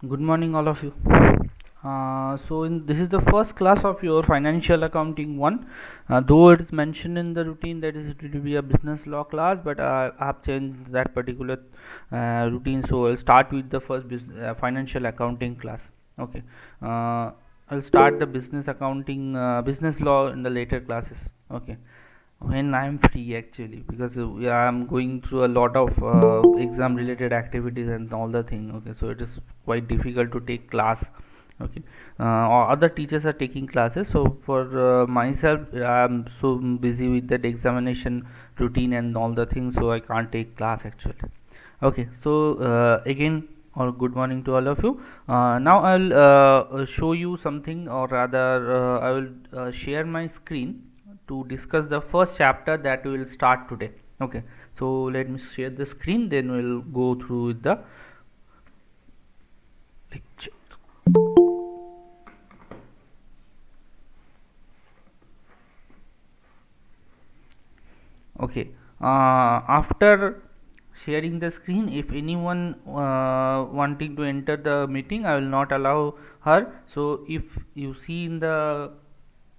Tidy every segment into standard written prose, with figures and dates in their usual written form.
Good morning, all of you. This is the first class of your financial accounting one. Though it is mentioned in the routine that is it will be a business law class, but I have changed that particular routine. So I'll start with the first financial accounting class. Okay. I'll start the business accounting, business law in the later classes. Okay, when I'm free actually, because yeah, I'm going through a lot of exam related activities and all the thing. Okay, so it is quite difficult to take class. Okay, or other teachers are taking classes, so for myself I'm so busy with that examination routine and all the things, so I can't take class actually. Okay, so again, or good morning to all of you. Now I'll show you something, or rather I will share my screen to discuss the first chapter that we will start today. Okay, so let me share the screen, then we'll go through with the lecture. Okay, after sharing the screen, if anyone wanting to enter the meeting, I will not allow her. So if you see in the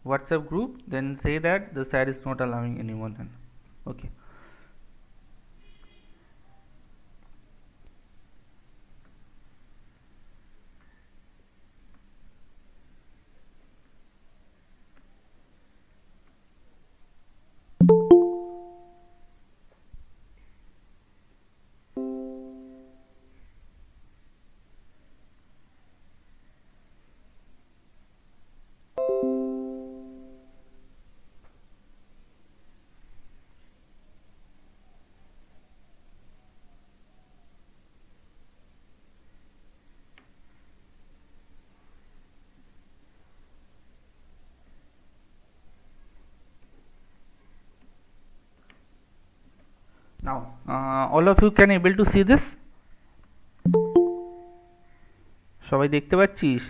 WhatsApp group, then say that the sir is not allowing anyone. Okay. Now, all of you can able to see this? সবাই দেখতে পাচ্ছিস?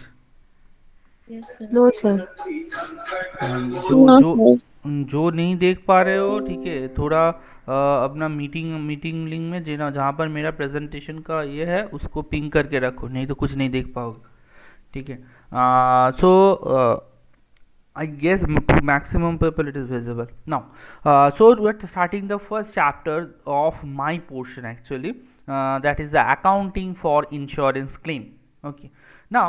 No sir. जो no जो sir. जो नहीं देख पा रहे हो, ठीक है, थोड़ा अपना मीटिंग लिंक में जिना जहाँ पर मेरा प्रेजेंटेशन का ये है उसको पिंग करके रखो, नहीं तो कुछ नहीं देख पाओगे. ठीक है. सो I guess to maximum people it is visible now. So we're starting the first chapter of my portion actually. That is the accounting for insurance claim. Okay. Now,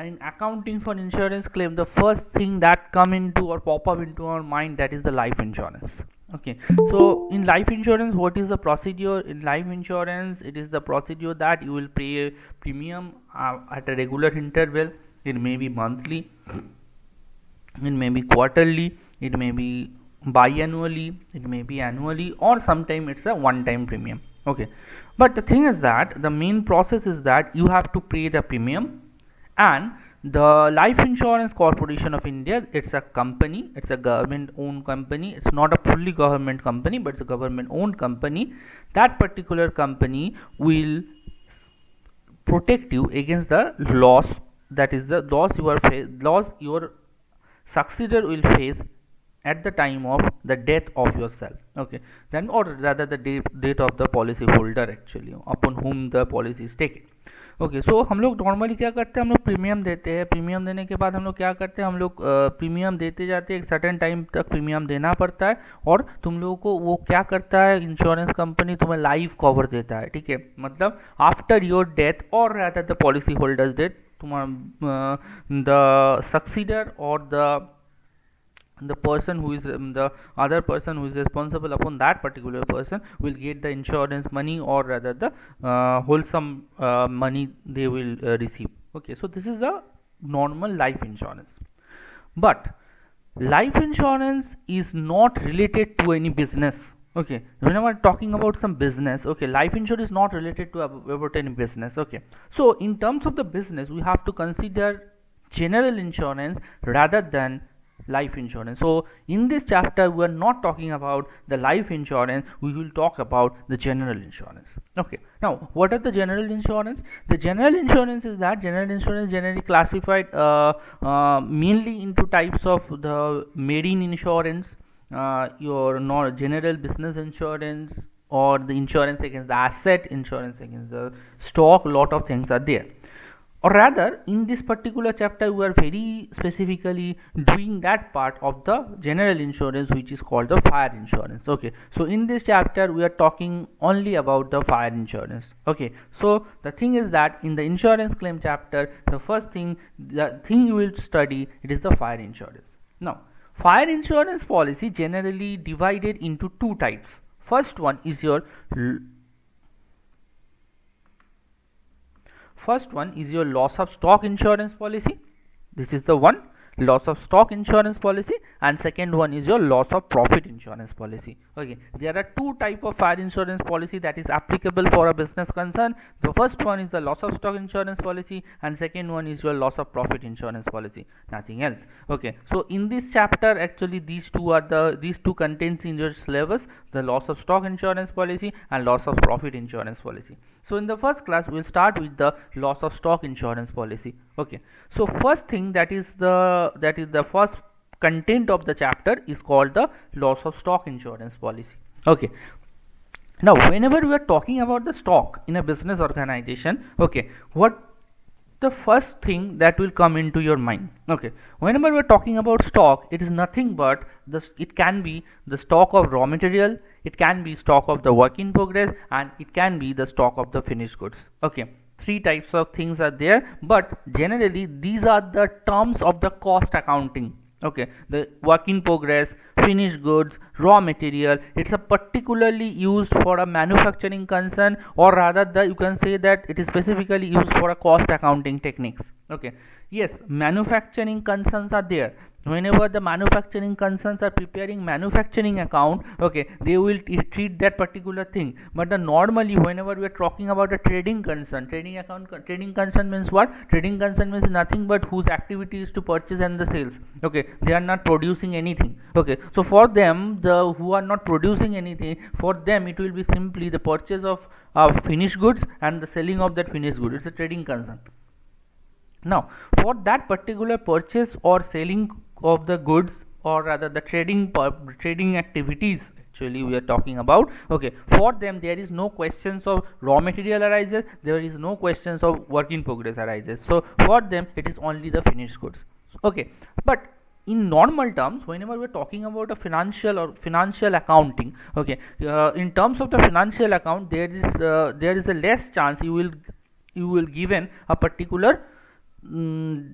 in accounting for insurance claim, the first thing that come into or pop up into our mind, that is the life insurance. Okay. So in life insurance, what is the procedure? In life insurance, it is the procedure that you will pay a premium at a regular interval. It may be monthly, it may be quarterly, it may be biannually, it may be annually, or sometime it's a one time premium. Okay, but the thing is that the main process is that you have to pay the premium. And the Life Insurance Corporation of India, it's a company, it's a government owned company, it's not a fully government company, but it's a government owned company. That particular company will protect you against the loss, that is the loss your successor will face at the time of the death of yourself. Okay, then or rather the date of the policy holder actually upon whom the policy is taken. Okay, so हम लोग normally क्या करते हैं, हम लोग premium देते हैं. Premium देने के बाद हम लोग क्या करते हैं, हम लोग प्रीमियम देते जाते हैं, एक सर्टेन टाइम तक प्रीमियम देना पड़ता है. और तुम लोगों को वो क्या करता है, इंश्योरेंस कंपनी तुम्हें लाइफ कवर देता है. ठीक है, मतलब आफ्टर योर डेथ और rather the policy holders death, तुम्हारा the successor or the person who is the other person who is responsible upon that particular person will get the insurance money, or rather the wholesome money they will receive. Okay, so this is the normal life insurance. But life insurance is not related to any business. Okay, whenever talking about some business, okay, life insurance is not related to about any business. Okay, so in terms of the business, we have to consider general insurance rather than life insurance. So in this chapter we are not talking about the life insurance, we will talk about the general insurance. Okay, now what are the general insurance? The general insurance is that general insurance generally classified mainly into types of the marine insurance, your general business insurance, or the insurance against the asset, insurance against the stock, lot of things are there. or rather in this particular chapter we are very specifically doing that part of the general insurance which is called the fire insurance. Okay, so in this chapter we are talking only about the fire insurance. Okay, so the thing is that in the insurance claim chapter, the thing you will study, it is the fire insurance. Now, fire insurance policy generally divided into two types. First one is your loss of stock insurance policy. This is the one, loss of stock insurance policy, and second one is your loss of profit insurance policy. Okay, there are two type of fire insurance policy that is applicable for a business concern. The first one is the loss of stock insurance policy, and second one is your loss of profit insurance policy, nothing else. Okay, so in this chapter actually these two contains in your syllabus, the loss of stock insurance policy and loss of profit insurance policy. So in the first class we will start with the loss of stock insurance policy. Okay, so first thing that is the first content of the chapter is called the loss of stock insurance policy. Okay, now whenever we are talking about the stock in a business organization, okay, what the first thing that will come into your mind? Okay, whenever we are talking about stock, it is nothing but it can be the stock of raw material, it can be stock of the work in progress, and it can be the stock of the finished goods. Okay, three types of things are there, but generally these are the terms of the cost accounting. Okay, the work in progress, finished goods, raw material, it's a particularly used for a manufacturing concern, or rather you can say that it is specifically used for a cost accounting techniques. Okay, yes, manufacturing concerns are there. Whenever the manufacturing concerns are preparing manufacturing account, okay, they will treat that particular thing. But normally whenever we are talking about a trading concern, trading concern means what? Trading concern means nothing but whose activity is to purchase and the sales. Okay, they are not producing anything. Okay, so for them, the who are not producing anything, for them it will be simply the purchase of finished goods and the selling of that finished good. It's a trading concern. Now, for that particular purchase or selling of the goods, or rather the trading activities actually we are talking about, okay, for them there is no questions of raw material arises, there is no questions of work in progress arises. So for them it is only the finished goods. Okay, but in normal terms, whenever we are talking about a financial accounting, okay, in terms of the financial account, there is a less chance you will given a particular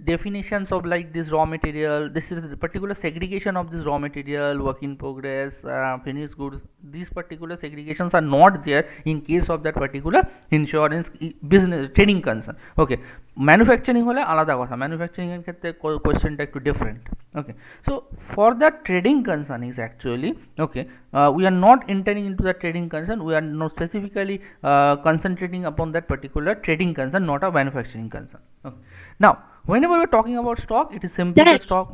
definitions of like this raw material, this is the particular segregation of this raw material, work in progress, finished goods. These particular segregations are not there in case of that particular insurance business trading concern. Okay, manufacturing hole alada kotha, manufacturing এর ক্ষেত্রে কোশ্চেনটা একটু different. Okay, so for that trading concern is actually, okay, we are not entering into the trading concern, we are not specifically concentrating upon that particular trading concern, not a manufacturing concern. Okay, now whenever we are talking about stock, it is simply the stock.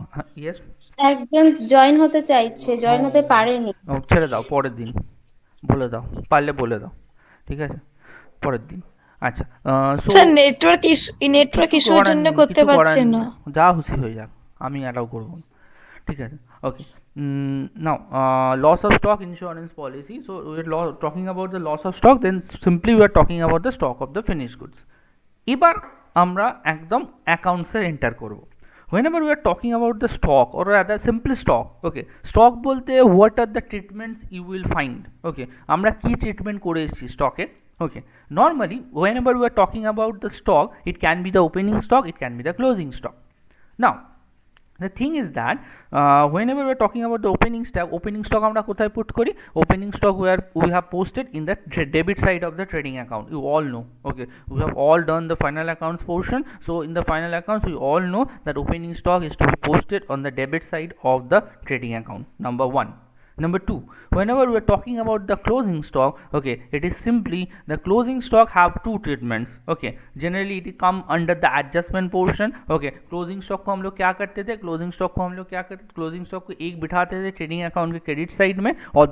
Yes, একজন join হতে চাইছে, join হতে পারেনি। ছেড়ে দাও, পরের দিন বলে দাও, পারলে বলে দাও, ঠিক আছে, পরের দিন। আচ্ছা, স্যার নেটওয়ার্ক ইস্যুর জন্য করতে পারছে না, যা খুশি হয়ে যাক, আমি অ্যালাউ করবো, ঠিক আছে। ওকে, নাও loss of stock insurance policy. So we are talking about the loss of stock, then simply we are talking about the stock of the finished goods. এবার আমরা একদম অ্যাকাউন্টসে এন্টার করব। whenever we are talking about the stock, or rather simply stock, okay, stock বলতে what are the treatments you will find, okay, আমরা কি treatment করে এসেছি স্টকে। Okay, normally whenever we are talking about the stock, it can be the opening stock, it can be the closing stock. Now the thing is that whenever we are talking about the opening stock আমরা কোথায় put করি? Opening stock where we have posted in the debit side of the trading account. You all know, okay, we have all done the final accounts portion. So in the final accounts we all know that opening stock is to be posted on the debit side of the trading account, number one. Number two, whenever we are talking about the closing stock, okay, it is simply the closing stock have two treatments. Okay, generally it come under the adjustment portion. Okay, closing stock को हम लोग क्या करते थे? Closing stock को हम लोग क्या करते? Closing stock को एक बिठाते थे ट्रेडिंग अकाउंट के क्रेडिट साइड में, और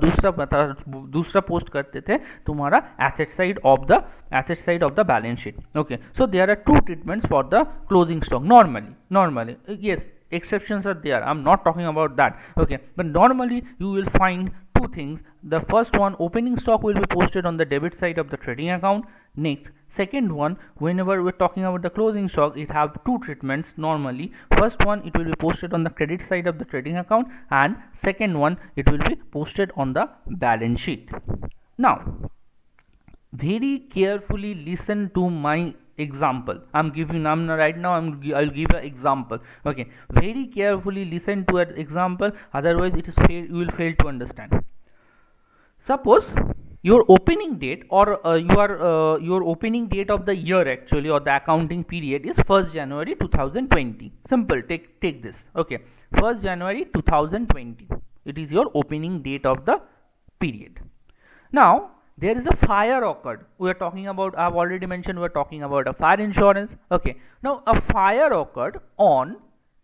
दूसरा पोस्ट करते थे तुम्हारा asset side of the balance sheet. Okay, so there are two treatments for the closing stock normally. Yes, exceptions are there, I'm not talking about that. Okay, but normally you will find two things. The first one, opening stock will be posted on the debit side of the trading account, Next, second one, whenever we're talking about the closing stock, it have two treatments normally. First one, it will be posted on the credit side of the trading account, and second one, it will be posted on the balance sheet. Now, very carefully listen to my example. I'll give you an example. Okay, very carefully listen to an example, otherwise you will fail to understand. Suppose your opening date, or your opening date of the year actually, or the accounting period, is 1st January 2020. Simple, take this. Okay, 1st January 2020, it is your opening date of the period. Now there is a fire occurred. We are talking about, I've already mentioned, we are talking about a fire insurance. Okay, now a fire occurred on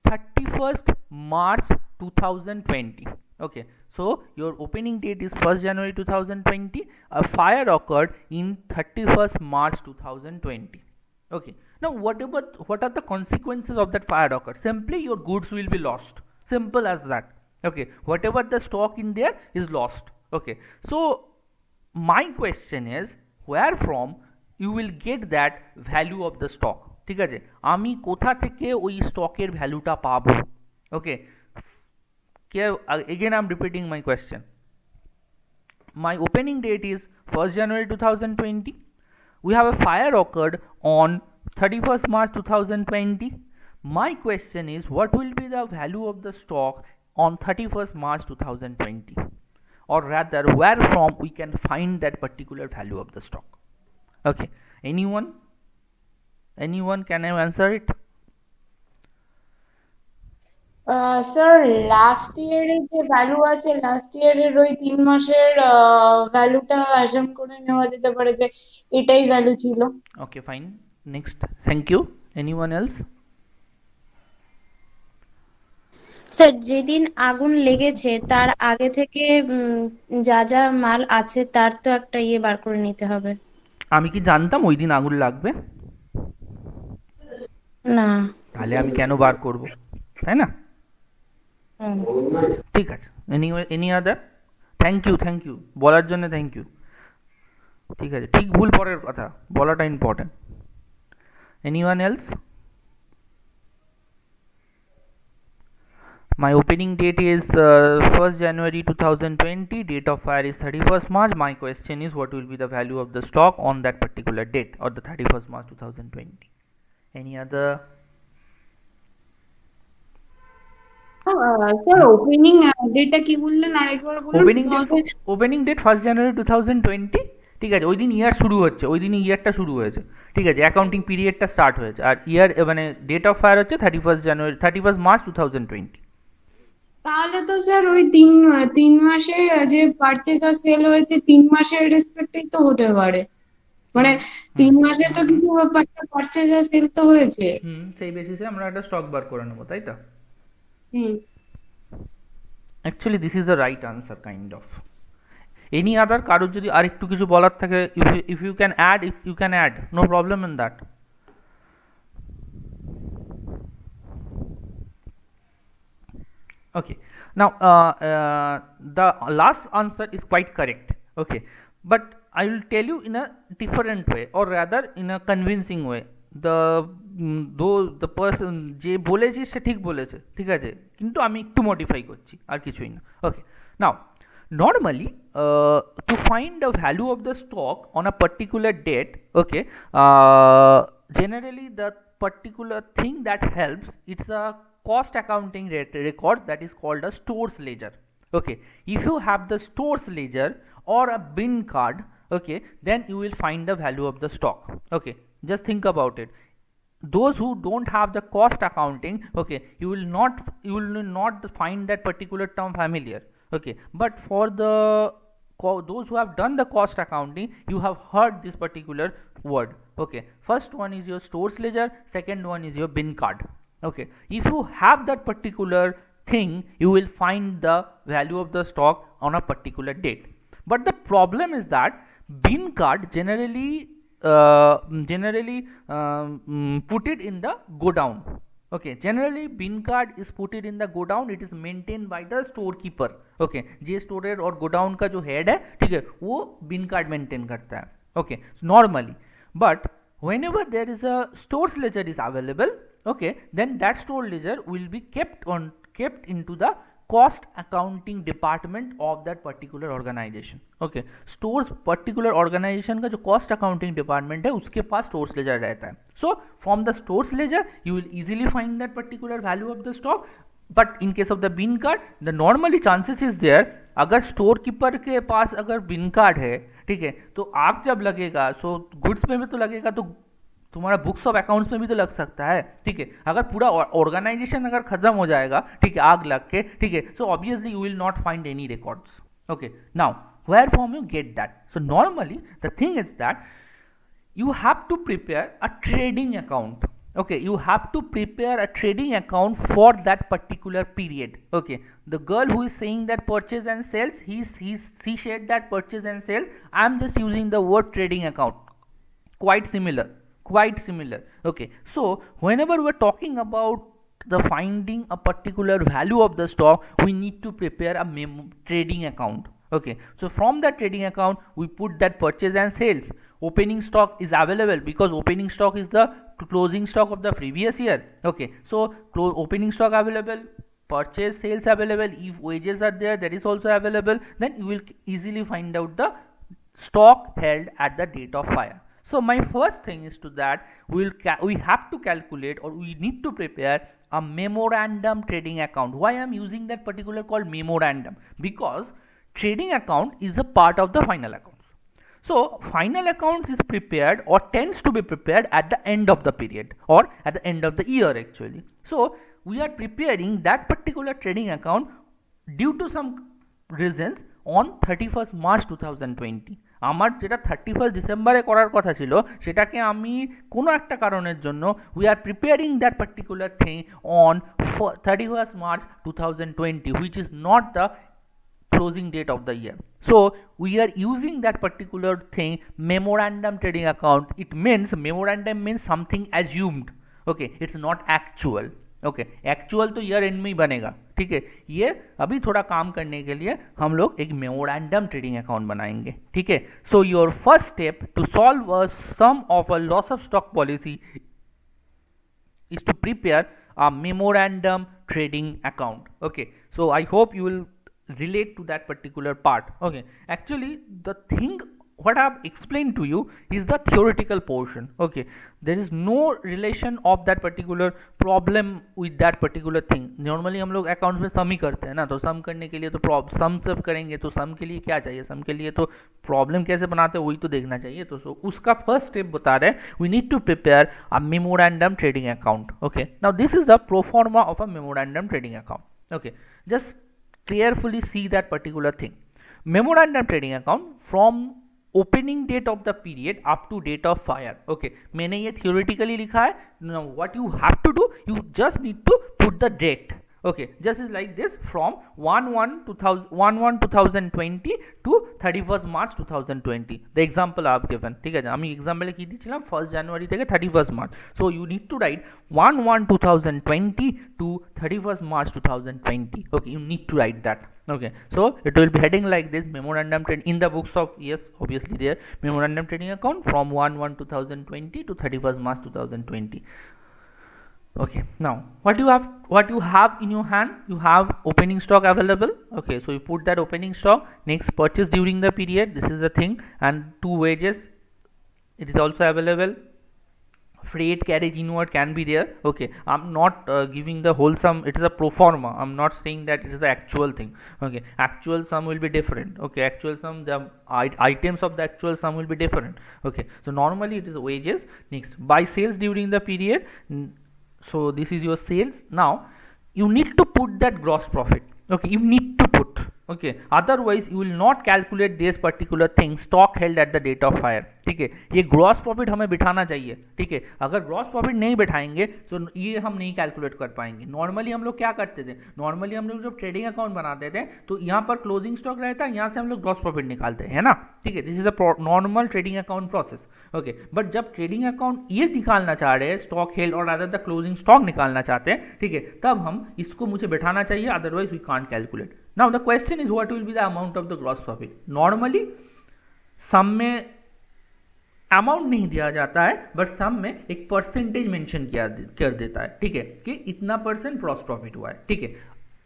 31st March 2020. Okay, so your opening date is 1st January 2020. A fire occurred in 31st March 2020. Okay, now what are the consequences of that fire occurred? Simply your goods will be lost. Simple as that. Okay, whatever the stock in there is lost. Okay, so my question is, where from you will get that value of the stock? ঠিক আছে, আমি কোথা থেকে ওই স্টকের ভ্যালুটা পাবো? ওকে, again I'm repeating my question. My opening date is 1st January 2020. We have a fire occurred on 31st March 2020. My question is, what will be the value of the stock on 31st March 2020? Or rather, where from we can find that particular value of the stock? Okay, anyone can I answer it? Sir last ইয়ারের যে value আছে, last ইয়ারের ওই 3 মাসের ভ্যালুটা assume করে নেওয়া যেতে পারে যে এটাই ভ্যালু ছিল। Okay, fine. Next, thank you. Anyone else? Sir যেদিন আগুন লেগেছে তার আগে থেকে যা যা মাল আছে তার তো একটা বার করে নিতে হবে। আমি কি জানতাম ওই দিন আগুন লাগবে? না। তাহলে আমি কেন বার করব, তাই না? ঠিক আছে, এনি আদার? থ্যাংক ইউ বলার জন্য, থ্যাংক ইউ। ঠিক আছে, ঠিক ভুল পরের কথা, বলাটা important. Anyone else? My opening date is 1st January 2020. Date of fire is 31st March. My question is, what will be the value of the stock on that particular date, or the 31st March 2020? Any other? Sir opening ডেটটা কি বললেন আরেকবার বলুন? Opening date 1st January 2020। ঠিক আছে, ওই দিন ইয়ার শুরু হচ্ছে, ওই দিনই ইয়ারটা শুরু হয়েছে। ঠিক আছে, অ্যাকাউন্টিং পিরিয়ডটা স্টার্ট হয়েছে, আর ইয়ার মানে ডেট অফ ফায়ার হচ্ছে 31st March 2020। তাহলে তো স্যার ওই তিন মাসে যে পারচেজ আর সেল হয়েছে 3 মাসের রেসপেক্টেই তো হতে পারে, মানে 3 মাসে তো কিছু পারচেজ আর সেল তো হয়েছে। সেই বেসিসে আমরা একটা স্টক বার করে নেবো, তাই তো? Actually this is the right answer kind of. Any other? কারোর যদি আর একটু কিছু বলার থাকে, if you can add, no problem in that. Okay, now the last answer is quite correct. Okay, but I will tell you in a different way, or rather in a convincing way. The person যে বলেছে সে ঠিক বলেছে, ঠিক আছে, কিন্তু আমি একটু modify করছি, আর কিছুই না। ওকে, নাও normally to find the value of the stock on a particular date, okay, generally the particular thing that helps, it's a cost accounting record that is called a stores ledger. Okay, if you have the stores ledger or a bin card, okay, then you will find the value of the stock. Okay, just think about it. Those who don't have the cost accounting, okay, you will not find that particular term familiar. Okay, but for those who have done the cost accounting, you have heard this particular word. Okay, first one is your stores ledger, second one is your bin card. Okay, if you have that particular thing, you will find the value of the stock on a particular date. But the problem is that bin card generally put it in the godown. Okay, generally bin card is put it in the godown. It is maintained by the storekeeper. Okay, J storage और godown का जो head है, ठीक है, वो बिन card maintain करता है. Okay, normally but whenever there is a stores ledger is available, okay, then that store ledger will be kept into the cost accounting department of that particular organization. okay, stores particular organization का जो cost accounting department है उसके पास stores ledger रहता है. So from the stores ledger you will easily find that particular value of the stock. But in case of the bin card, the normally chances is there, अगर store keeper के पास अगर बिन card है, ठीक है, तो आग जब लगेगा सो गुड्स में भी तो लगेगा, तो तुम्हारा बुक्स ऑफ अकाउंट्स में भी तो लग सकता है. ठीक है, अगर पूरा ऑर्गेनाइजेशन अगर खत्म हो जाएगा, ठीक है, आग लग के, ठीक है, so obviously you will not find any records. Okay, now where from you get that? So normally the thing is that you have to prepare a trading account. okay, you have to prepare a trading account for that particular period. okay, the girl who is saying that purchase and sales, she shared that purchase and sales. I am just using the word trading account. Quite similar. Okay, so whenever we are talking about the finding a particular value of the stock, we need to prepare a trading account. okay, so from that trading account we put that purchase and sales. Opening stock is available because opening stock is the closing stock of the previous year. okay, so opening stock available, purchase sales available, if wages are there, that is also available, then you will easily find out the stock held at the date of fire. So my first thing is to that we have to calculate, or we need to prepare a memorandum trading account. Why I am using that particular called memorandum? Because trading account is a part of the final accounts. So final accounts is prepared or tends to be prepared at the end of the period or at the end of the year actually. So we are preparing that particular trading account due to some reasons on 31st March 2020. আমার যেটা 31st ডিসেম্বরে করার কথা ছিল সেটাকে আমি কোনো একটা কারণের জন্য we are preparing that particular thing on 31st March 2020, which is not the closing date of the year. So we are using that particular thing memorandum trading account. It means memorandum means something assumed. okay, it's not actual. okay, actual तो year and में ही बनेगा. ठीक है, ये अभी थोड़ा काम करने के लिए हम लोग एक मेमोरेंडम ट्रेडिंग अकाउंट बनाएंगे. ठीक है, so your first step to solve a sum of a loss of stock policy is to prepare a memorandum trading account. okay, so I hope you will relate to that particular part. okay, actually the thing what I have explained to you is the theoretical portion. okay, there is no relation of that particular problem with that particular thing. normally हम लोग accounts में sum ही करते हैं ना, तो sum करने के लिए तो sum सब करेंगे, तो sum के लिए क्या चाहिए? sum के लिए तो problem कैसे बनाते हैं वही तो देखना चाहिए. तो so उसका first step बता रहे हैं, we need to prepare a memorandum trading account. okay, now this is the pro forma of a memorandum trading account. okay, just carefully see that particular thing. memorandum trading account from opening date of the period up to date of fire. okay, मैंने ये theoretically लिखा है. now what you have to do, you just need to put the date. okay, just is like this, from 1/1/2020 to 31st March 2020. the example I have given. ঠিক আছে, আমি example কি দিয়েছিলাম 1st January থেকে 31st March. so you need to write 1/1/2020 to 31st March 2020. okay, you need to write that. okay, so it will be heading like this, memorandum trade in the books of, yes, obviously there, memorandum trading account from 1/1/2020 to 31st March 2020. okay, now what you have in your hand, you have opening stock available. okay, so you put that opening stock. next, purchase during the period, this is the thing, and 2 wages, it is also available. freight carriage inward can be there. okay, I'm not giving the whole sum, it is a pro forma, I'm not saying that it is the actual thing. okay, actual sum will be different. okay, actual sum, the items of the actual sum will be different. okay, so normally it is wages. next, buy sales during the period. so this is your sales. now you need to put that gross profit. okay, you need to put. okay, otherwise you will not calculate this particular thing, stock held at the date of fire. ठीक है, ये gross profit हमें बिठाना चाहिए. ठीक है, अगर gross profit नहीं बिठाएंगे तो ये हम नहीं कैलकुलेट कर पाएंगे. नॉर्मली हम लोग क्या करते थे, नॉर्मली हम लोग जब ट्रेडिंग अकाउंट बनाते थे तो यहाँ पर क्लोजिंग स्टॉक रहता है, यहाँ से हम लोग ग्रॉस प्रॉफिट निकालते हैं ना. ठीक है, this is a normal trading account process. Okay, but जब ट्रेडिंग अकाउंट ये निकालना चाह रहे हैं, स्टॉक हेल्ड और अदर द क्लोजिंग स्टॉक निकालना चाहते हैं, ठीक है, तब हम इसको मुझे बिठाना चाहिए, otherwise we can't calculate. Now the question is what will be the amount of the gross profit. Normally sum में अमाउंट नहीं दिया जाता है बट सम में एक परसेंटेज मेंशन किया कर देता है, ठीक है, कि इतना परसेंट ग्रॉस प्रॉफिट हुआ है, ठीक है।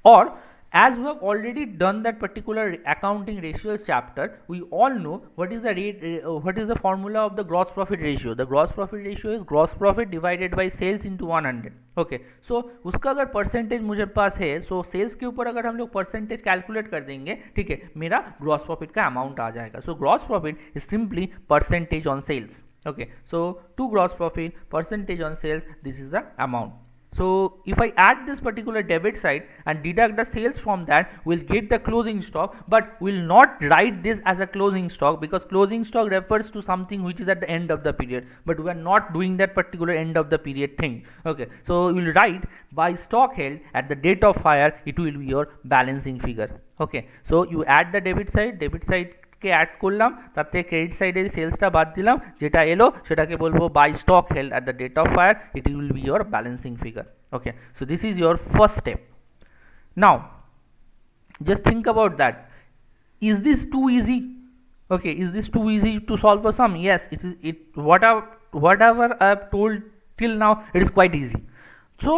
और as we have already done that particular accounting ratios chapter, we all know what is the rate, what is the formula of the gross profit ratio. The gross profit ratio is gross profit divided by sales into 100. okay, so उसका अगर percentage मुझे पास है, so sales के ऊपर अगर हम लोग percentage calculate कर देंगे, ठीक है, मेरा ग्रॉस प्रॉफिट का अमाउंट आ जाएगा। so gross profit is simply percentage on sales. okay, so to gross profit percentage on sales, this is the amount. So if I add this particular debit side and deduct the sales from that, we'll get the closing stock, but we'll not write this as a closing stock because closing stock refers to something which is at the end of the period, but we are not doing that particular end of the period thing. okay, so we'll write by stock held at the date of hire, it will be your balancing figure. okay, so you add the debit side কে add করলাম, তাতে credit সাইডের সেলসটা বাদ দিলাম, যেটা এলো সেটাকে বলবো by stock held at the date of fire, it will be your balancing figure. Okay, so this is your first step. Now just think about that. Is this too easy? okay, is this too easy to solve a sum? yes, it is. Whatever I have told till now, it is quite easy. So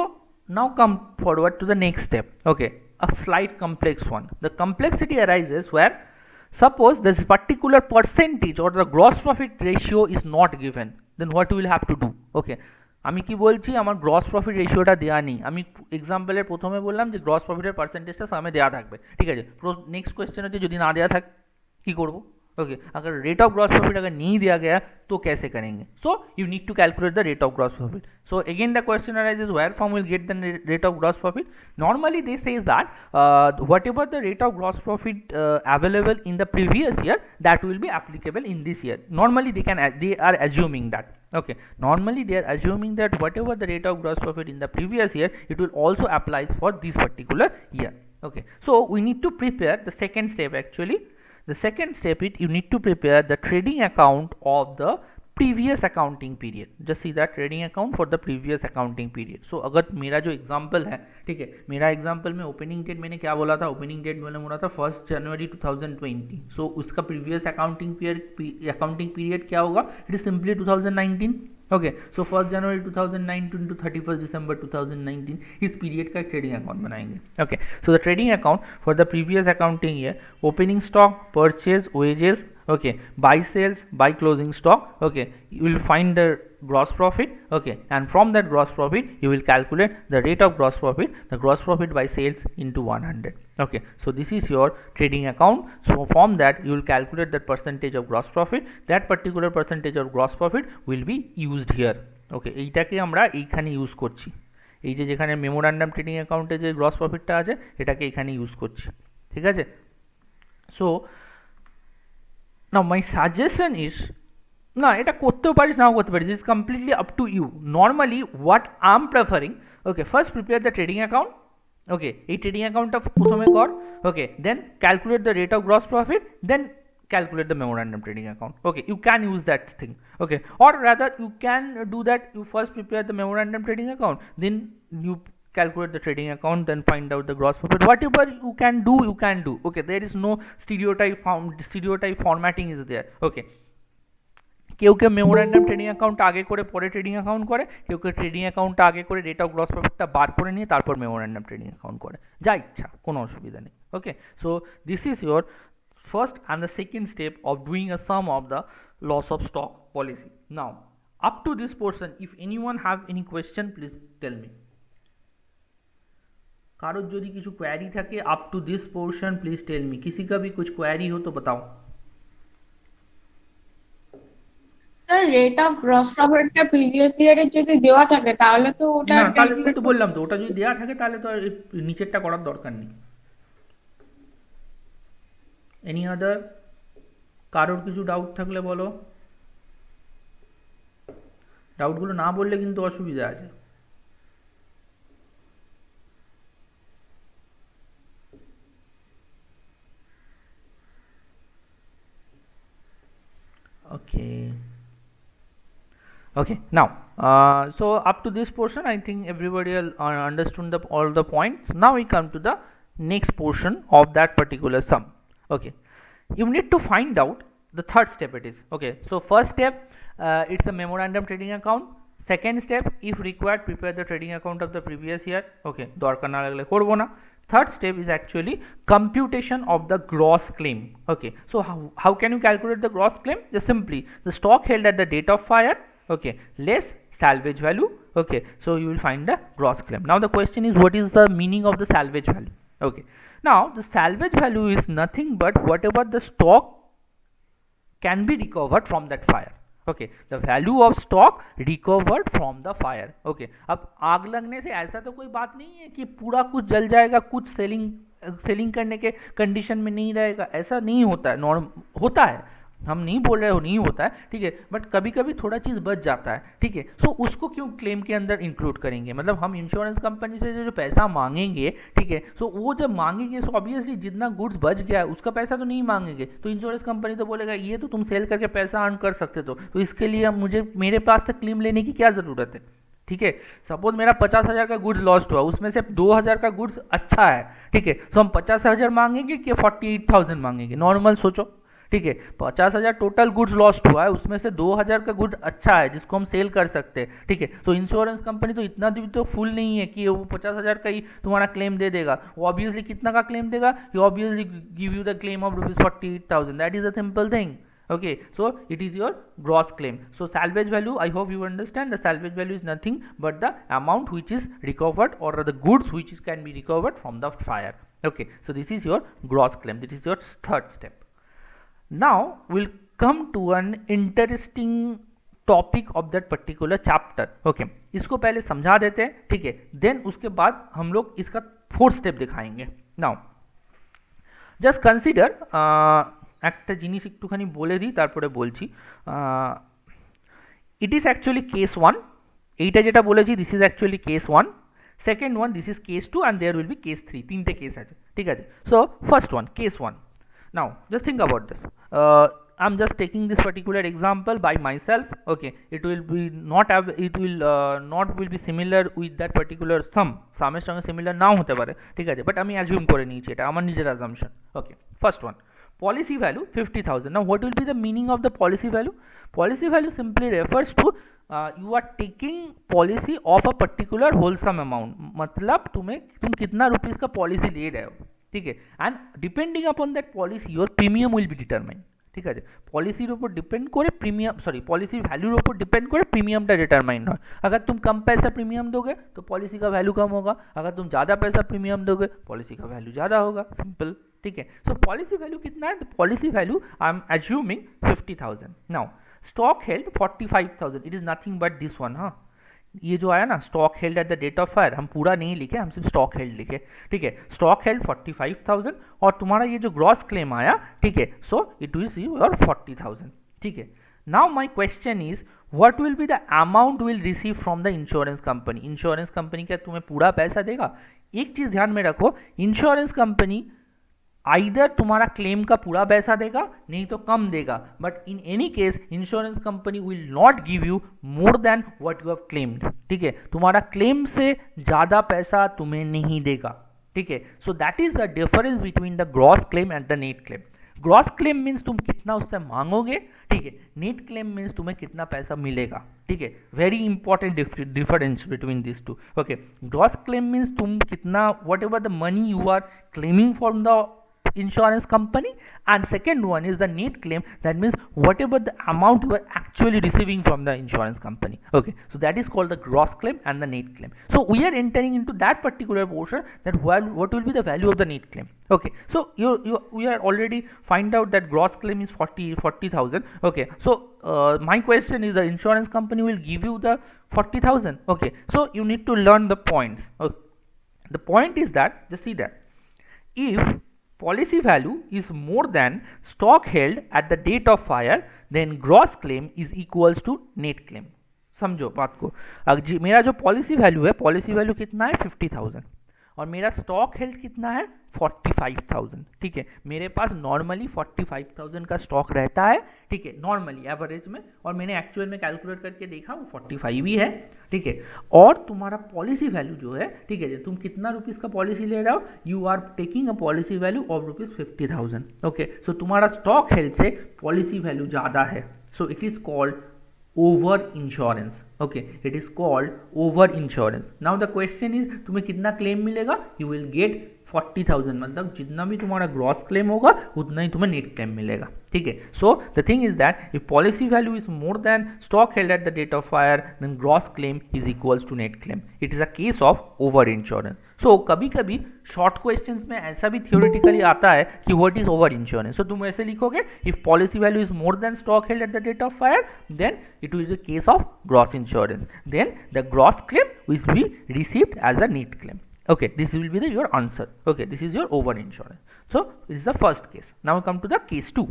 now come forward to the next step. okay, a slight complex one. The complexity arises where suppose this particular percentage or the gross profit ratio is not given, then what we will have to do? okay, আমি কি বলছি, আমার gross profit রেশিওটা দেওয়া নেই। আমি এক্সাম্পলের প্রথমে বললাম যে গ্রস প্রফিটের পার্সেন্টেজটা সামনে দেওয়া থাকবে, ঠিক আছে। নেক্সট কোয়েশ্চেন হচ্ছে যদি না দেওয়া থাকে কি করবো? ओके, अगर रेट ऑफ ग्रॉस प्रॉफिट अगर नहीं दिया गया तो कैसे करेंगे? So you need to calculate the rate of gross profit. So again the question arises where from we'll get the rate of gross profit. Normally they says that whatever the rate of gross profit available in the previous year, that will be applicable in this year. Normally they are assuming that. Okay, normally they are assuming that whatever the rate of gross profit in the previous year, it will also applies for this particular year. Okay, so we need to prepare the second step. Actually the second step is you need to prepare the trading account of the previous accounting period. Just see that trading account for the previous accounting period. So अगर मेरा जो example है, ठीक है, मेरा example में opening date मैंने क्या बोला था, ओपनिंग डेट मैंने बोला था 1 जनवरी 2020. सो उसका प्रीवियस अकाउंटिंग पीरियड क्या होगा? It is simply 2019. Okay, so 1 जनवरी 2019 टू 31 दिसंबर 2019 इस पीरियड का ट्रेडिंग अकाउंट बनाएंगे. Okay, so the trading account for the previous accounting year, opening stock, purchase, wages, okay, buy sales, buy closing stock. okay, you will find the gross profit. okay, and from that gross profit you will calculate the rate of gross profit, the gross profit by sales into 100. okay, so this is your trading account. So from that you will calculate the percentage of gross profit. That particular percentage of gross profit will be used here. okay, এইটাকে আমরা এইখানে use করছি, এই যে যেখানে memorandum trading অ্যাকাউন্টে যে gross প্রফিটটা আছে এটাকে এখানে ইউজ করছি, ঠিক আছে। So now my suggestion is, না এটা করতেও পারিস নাও করতে পারিস, it's completely up to you. Normally what I am preferring, okay, first prepare the trading account. Okay, এই ট্রেডিং অ্যাকাউন্টটা প্রথমে কর। Okay, then calculate the rate of gross profit, then calculate the memorandum trading account. okay, you can use that thing. okay, or rather you can do that, you first prepare the memorandum trading account, then you calculate the trading account, then find out the gross profit. Whatever you can do, you can do. okay, there is no stereotype formatting is there. okay, কেউ কেউ memorandum trading account আগে করে পরে trading account করে, কেউ কেউ trading অ্যাকাউন্টটা আগে করে রেট অফ গ্রস প্রফিটটা বার করে নিয়ে তারপর মেমোরান্ডাম ট্রেডিং অ্যাকাউন্ট করে, যা ইচ্ছা, কোনো অসুবিধা নেই। Okay, so this is your first and the second step of doing a sum of the loss of stock policy. Now up to this portion, if anyone have any question, please tell me. कारों जो कुछ query থাকে up to this portion, please tell me. किसी का भी कुछ query हो तो बताओ। স্যার রেট অফ গ্রস প্রফিটটা প্রিভিয়াস ইয়ারে যদি দেওয়া থাকে তাহলে তো ওটা, না তাহলে তো বললাম তো, ওটা যদি দেওয়া থাকে তাহলে তো নিচেরটা করার দরকার নেই। এনি আদার, কারোর কিছু ডাউট থাকলে বলো, ডাউটগুলো না বললে কিন্তু অসুবিধা আছে। okay, now so up to this portion I think everybody understood all the points. Now we come to the next portion of that particular sum. okay, you need to find out the third step it is. okay, so first step, it's a memorandum trading account. Second step, if required, prepare the trading account of the previous year. Okay, দরকার না লাগলে করবো না. Third step is actually computation of the gross claim. Okay, so how can you calculate the gross claim? Just simply the stock held at the date of fire, okay, less salvage value. Okay, so you will find the gross claim. Now the question is, what is the meaning of the salvage value? Okay, now the salvage value is nothing but whatever the stock can be recovered from that fire. Okay, the value of stock recovered from the fire. Okay, अब आग लगने से ऐसा तो कोई बात नहीं है कि पूरा कुछ जल जाएगा, कुछ सेलिंग करने के कंडीशन में नहीं रहेगा, ऐसा नहीं होता है. नॉर्म होता है, हम नहीं बोल रहे हो नहीं होता है, ठीक है, बट कभी कभी थोड़ा चीज़ बच जाता है, ठीक है. सो उसको क्यों क्लेम के अंदर इंक्लूड करेंगे? मतलब हम इंश्योरेंस कंपनी से जो पैसा मांगेंगे, ठीक है, सो वो जब मांगेंगे सो ऑब्वियसली जितना गुड्स बच गया है उसका पैसा तो नहीं मांगेंगे, तो इंश्योरेंस कंपनी तो बोलेगा ये तो तुम सेल करके पैसा अर्न कर सकते तो इसके लिए मेरे पास से क्लेम लेने की क्या ज़रूरत है? ठीक है, सपोज मेरा 50,000 का गुड्स लॉस्ट हुआ, उसमें से 2,000 का गुड्स अच्छा है, ठीक है, तो हम 50,000 मांगेंगे कि 48,000 मांगेंगे? नॉर्मल सोचो, ठीक है, 50,000 टोटल गुड्स लॉस्ट हुआ है, उसमें से 2,000 का गुड अच्छा है जिसको हम सेल कर सकते हैं, ठीक है. तो इंश्योरेंस कंपनी तो इतना भी तो फुल नहीं है कि वो 50,000 का ही तुम्हारा क्लेम दे देगा. वो ऑब्वियसली कितना का क्लेम देगा? He obviously give you the claim of ₹48,000. That is a simple thing. Okay, so it is your gross claim. So salvage value, I hope you understand, the salvage value is nothing but the amount which is recovered or the goods which can be recovered from the fire. Okay, so this is your gross claim. This is your third step. Now we'll come to an interesting topic of that particular chapter. Okay, इसको पहले समझा देते हैं, ठीक है, then उसके बाद हम लोग इसका फोर्थ स्टेप दिखाएंगे. Now just consider একটা জিনিস একটুখানি বলে দিই তারপরে বলছি. It is actually case 1. এইটা যেটা বলেছি this is actually case 1. Second one this is case 2 and there will be case 3. তিনটে কেস আছে, ঠিক আছে. So first one, case 1. Now just think about this. I'm just taking this particular example by myself. Okay, it will not be similar with that particular sum. সামের সঙ্গে similar নাও হতে পারে, ঠিক আছে, but আমি অ্যাজিউম করে নিয়েছি, এটা আমার নিজের assumption. Okay, first one, policy value 50,000. Now what will be the meaning of the policy value? Policy value simply refers to you are taking policy of a particular wholesome amount. मतलब तुम कितना rupees का policy ले रहे हो, ठीक है, and depending upon that policy your premium will be determine. ঠিক আছে, পলিসির উপর ডিপেন্ড করে পলিসির ভ্যালুর উপর डिपेंड করে प्रीमियमটা डिटरमाइन হয়. अगर तुम कम पैसा प्रीमियम दोगे तो पॉलिसी का वैल्यू कम होगा, अगर तुम ज़्यादा पैसा प्रीमियम दोगे पॉलिसी का वैल्यू ज़्यादा होगा. सिंपल, ठीक है. सो पॉलिसी वैल्यू कितना है? Policy value I am assuming 50,000. Now stock held 45,000. It is nothing but this one. हाँ, ये जो आया ना stock held at the date of fire, हम पूरा नहीं लिखे, हम सिर्फ स्टॉक हेल्ड लिखे, ठीक है. स्टॉक हेल्ड 45,000 और तुम्हारा ये जो ग्रॉस क्लेम आया, ठीक है, सो इट इज योर 40,000. ठीक है. Now my question is what will be the amount will receive from the insurance company. Insurance company क्या तुम्हें पूरा पैसा देगा? एक चीज़ ध्यान में रखो, इंश्योरेंस कंपनी आइदर तुम्हारा क्लेम का पूरा पैसा देगा, नहीं तो कम देगा, but in any case insurance company will not give you more than what you have claimed. ठीक है, तुम्हारा क्लेम से ज़्यादा पैसा तुम्हें नहीं देगा. ठीक है. So that is the difference between the gross claim and the net claim. Gross claim means तुम कितना उससे मांगोगे, ठीक है. नेट क्लेम मीन्स तुम्हें कितना पैसा मिलेगा. ठीक है, very important difference between this two. Okay, gross claim means तुम कितना whatever the money you are claiming from the insurance company, and second one is the net claim, that means whatever the amount you are actually receiving from the insurance company. Okay, so that is called the gross claim and the net claim. So we are entering into that particular portion, that what will be the value of the net claim. Okay, so we are already find out that gross claim is 40,000. Okay, so my question is, the insurance company will give you the 40,000. Okay, so you need to learn the points. Okay. The point is that, just see that if policy value is more than stock held at the date of fire, then gross claim is equals to net claim. समझो बात को. अब मेरा जो policy value है, policy value कितना है 50,000 और मेरा स्टॉक हेल्ड कितना है 45,000. ठीक है, मेरे पास नॉर्मली 45,000 का स्टॉक रहता है. ठीक है, नॉर्मली एवरेज में, और मैंने एक्चुअल में कैलकुलेट करके देखा वो 45 ही है. ठीक है, और तुम्हारा पॉलिसी वैल्यू जो है, ठीक है, तुम कितना रुपीस का पॉलिसी ले रहे हो, you are taking a policy value of ₹50,000. Okay, so तुम्हारा स्टॉक हेल्ड से पॉलिसी वैल्यू ज़्यादा है, so it is called over insurance. Okay, it is called over insurance. Now the question is तुम्हें कितना क्लेम मिलेगा? You will get 40,000, मतलब जितना भी तुम्हारा ग्रॉस क्लेम होगा उतना ही तुम्हें नेट क्लेम मिलेगा. ठीक है. So the thing is that if policy value is more than stock held at the date of fire then gross claim is equals to net claim. It is a case of over insurance. So कभी कभी short questions में ऐसा भी theoretically आता है कि what is over insurance. So तुम ऐसे लिखोगे if policy value is more than stock held at the date of fire then it is a case of gross insurance. Then the gross claim will be received as a net claim. Okay, this will be your answer. Okay, this is your over insurance. So this is the first case. Now we come to the case 2.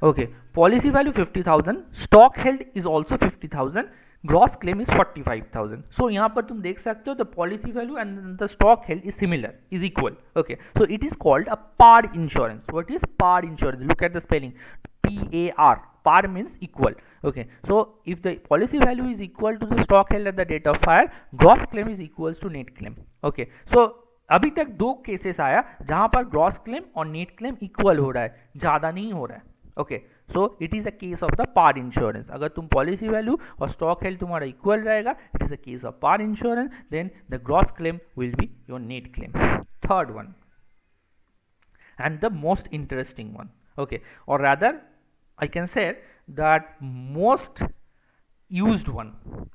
Okay, policy value 50,000, stock held is also 50,000, gross claim is 45,000. So यहाँ पर तुम देख सकते हो the policy value and the stock held is similar, is equal. Okay, so it is called a par insurance. What is par insurance? Look at the spelling. PAR. Par means equal. Okay, so if the policy value is equal to the stock held at the date of fire, gross claim is equals to net claim. Okay, so अभी तक दो cases आया जहां पर gross claim और net claim equal हो रहा है, ज्यादा नहीं हो रहा है. Okay, so it is a case of the par insurance. अगर तुम पॉलिसी वैल्यू और स्टॉक हेल्ड तुम्हारा इक्वल रहेगा, it is a case of par insurance, then the gross claim will be your net claim. Third one and the most interesting one, okay, or rather I can say that most used one.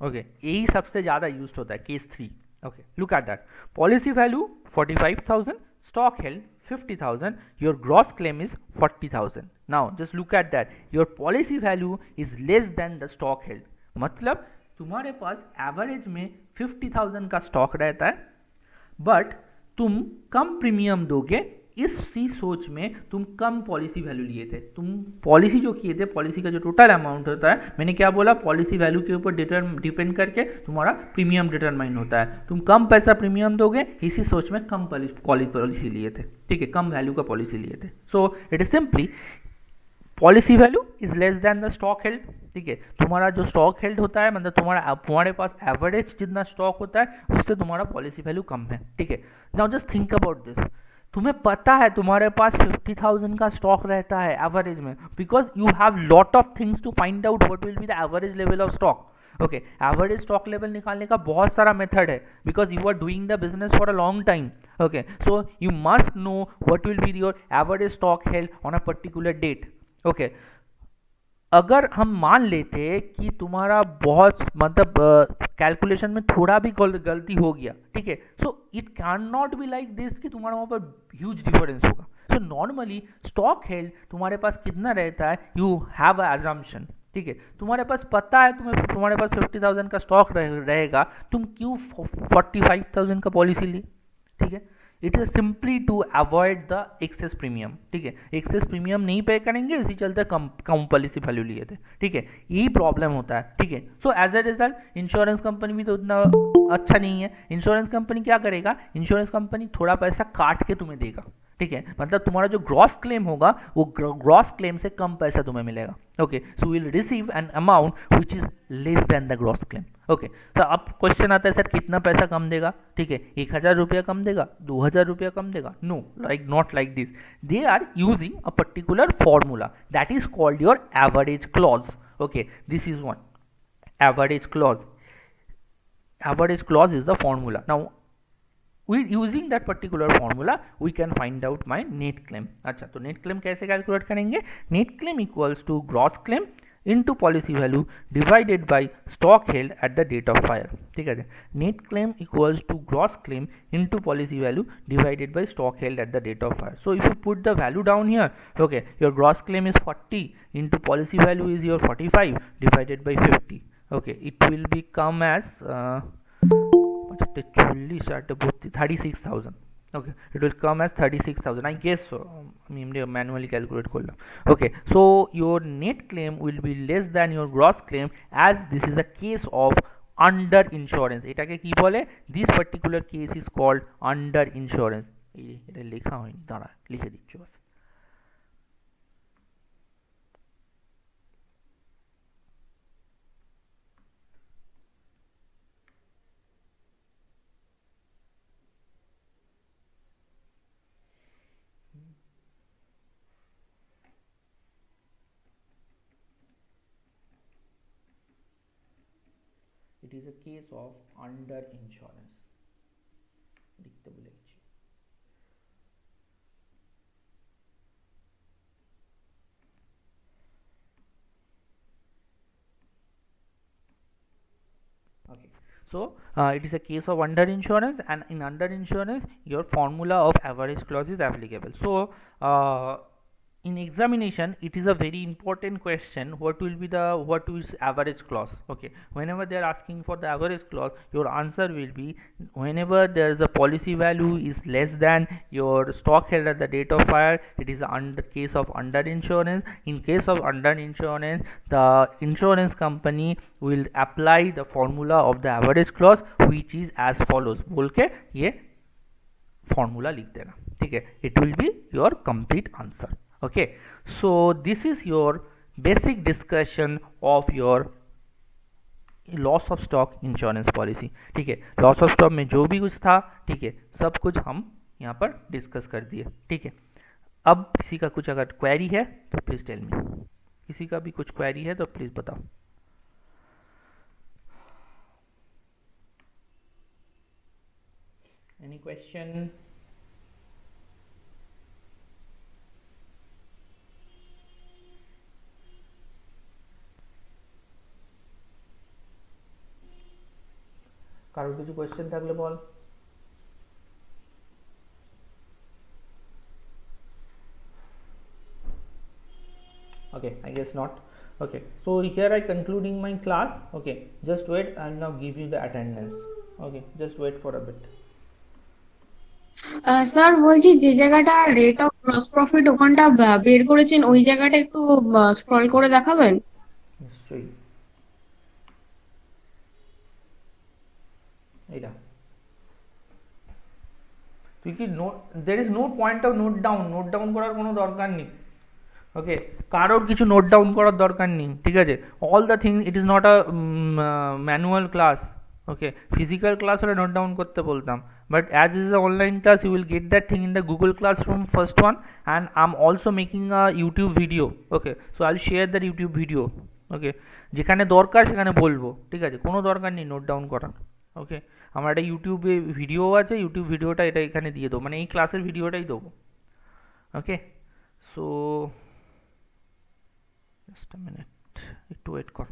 Okay, यही सबसे ज़्यादा used होता है. Case 3. Okay, look at that. Policy value 45,000, stock held 50,000, your gross claim is 40,000. Now just look at that. Your policy value is less than the stock held. मतलब तुम्हारे पास average में 50,000 का stock रहता है, बट तुम कम premium दोगे. इसी सोच में तुम कम पॉलिसी वैल्यू लिए थे. तुम पॉलिसी जो किए थे, पॉलिसी का जो टोटल अमाउंट होता है, मैंने क्या बोला, पॉलिसी वैल्यू के ऊपर डिपेंड करके तुम्हारा प्रीमियम डिटरमाइन होता है. तुम कम पैसा प्रीमियम दोगे, इसी सोच में कम पॉलिसी लिए थे. ठीक है, कम वैल्यू का पॉलिसी लिए थे. सो it is simply policy value is less than the stock held. ठीक है, तुम्हारा जो स्टॉक हेल्ड होता है, मतलब तुम्हारे पास एवरेज जितना स्टॉक होता है उससे तुम्हारा पॉलिसी वैल्यू कम है. ठीक है, now just think about this. तुम्हें पता है तुम्हारे पास 50,000 का स्टॉक रहता है एवरेज में, because you have lot of things to find out what will be the average level of stock. Okay, average stock level निकालने का बहुत सारा मेथड है, because you are doing the business for a long time. Okay, so you must know what will be your average stock held on a particular date. Okay, अगर हम मान लेते कि तुम्हारा बहुत मतलब कैलकुलेशन में थोड़ा भी गलती हो गया, ठीक है, so it can not be like this कि तुम्हारा वहाँ पर ह्यूज डिफरेंस होगा. सो नॉर्मली स्टॉक हेल्ड तुम्हारे पास कितना रहता है, यू हैव अ अजम्पशन. ठीक है, तुम्हारे पास पता है तुम्हारे पास 50,000 का स्टॉक रहेगा, तुम क्यों 45,000 का पॉलिसी ली. ठीक है, it is simply to avoid the excess premium. ठीक है, एक्सेस प्रीमियम नहीं पे करेंगे, इसी चलते कम पॉलिसी वैल्यू लिए थे. ठीक है, यही प्रॉब्लम होता है. ठीक है, so as a result insurance company भी तो उतना अच्छा नहीं है. इंश्योरेंस कंपनी क्या करेगा, इंश्योरेंस कंपनी थोड़ा पैसा काट के तुम्हें देगा. ठीक है, मतलब तुम्हारा जो ग्रॉस क्लेम होगा वो ग्रॉस क्लेम से कम पैसा तुम्हें मिलेगा. Okay, so will receive an amount which is less than the gross claim. Okay, तो अब क्वेश्चन आता है सर कितना पैसा कम देगा. ठीक है, 1,000 रुपया कम देगा, 2,000 रुपया कम देगा. No, like not like this. They are using a particular formula that is called your average clause. Okay, this is one average clause. Average clause is the formula. Now using that particular formula we can find out my net claim. अच्छा, तो net claim कैसे calculate करेंगे. net claim equals to gross claim into policy value divided by stock held at the date of fire. ठीक है, net claim equals to gross claim into policy value divided by stock held at the date of fire. So if you put the value down here, okay, your gross claim is 40 into policy value is your 45 divided by 50. Okay, it will become as 36,000. Okay, it will come as 36,000, I guess so. I manually calculate করলাম. Okay, so your net claim will be less than your gross claim as this is a case of under insurance. এটাকে কি বলে, this particular case is called under insurance. এটা লেখা হয়নি, দাঁড়া লিখে দিচ্ছি বাস. it is a case of under insurance লিখতে ভুলে গেছি okay so it is a case of under insurance, and in under insurance your formula of average clause is applicable. So in examination it is a very important question, what is average clause. Okay, whenever they are asking for the average clause, your answer will be whenever there is a policy value is less than your stock held at the date of fire, it is under case of under insurance. In case of under insurance, the insurance company will apply the formula of the average clause, which is as follows. बोल के ये formula लिख देना, ठीक है. It will be your complete answer. Okay, so this is your basic discussion of your loss of stock insurance policy. ठीक है, loss of stock में जो भी कुछ था, ठीक है, सब कुछ हम यहाँ पर डिस्कस कर दिए. ठीक है, अब किसी का कुछ अगर क्वेरी है तो प्लीज टेल मी. किसी का भी कुछ क्वेरी है तो प्लीज बताओ. Any question? কারোর কিছু কোয়েশ্চেন থাকলে বল. Okay, I guess not. Okay, so here I concluding my class. Okay, just wait, I'll now give you the attendance. Okay, just wait for a bit. Sir বলছি যে জায়গাটা rate of gross profit ওখানটা বের করেছেন ওই জায়গাটা একটু scroll করে দেখাবেন. নিশ্চয়ই. এটা তুই কি note, there is no point of note down করার কোনো দরকার নেই. ওকে, কারোর কিছু নোট ডাউন করার দরকার নেই. ঠিক আছে, all the thing, it is not a manual class. Okay, physical class হলে নোট ডাউন করতে বলতাম, but as this is an online class you will get that thing in the Google Classroom first one, and I'm also making a YouTube video. Okay, so I'll share that YouTube video. Okay, যেখানে দরকার সেখানে বলবো. ঠিক আছে, কোনো দরকার নেই note down করার. ওকে, আমার একটা ইউটিউবে ভিডিও আছে, ইউটিউব ভিডিওটা এটা এখানে দিয়ে দেবো, মানে এই ক্লাসের ভিডিওটাই দেবো. ওকে, সো জাস্ট আ মিনিট, একটু ওয়েট কর.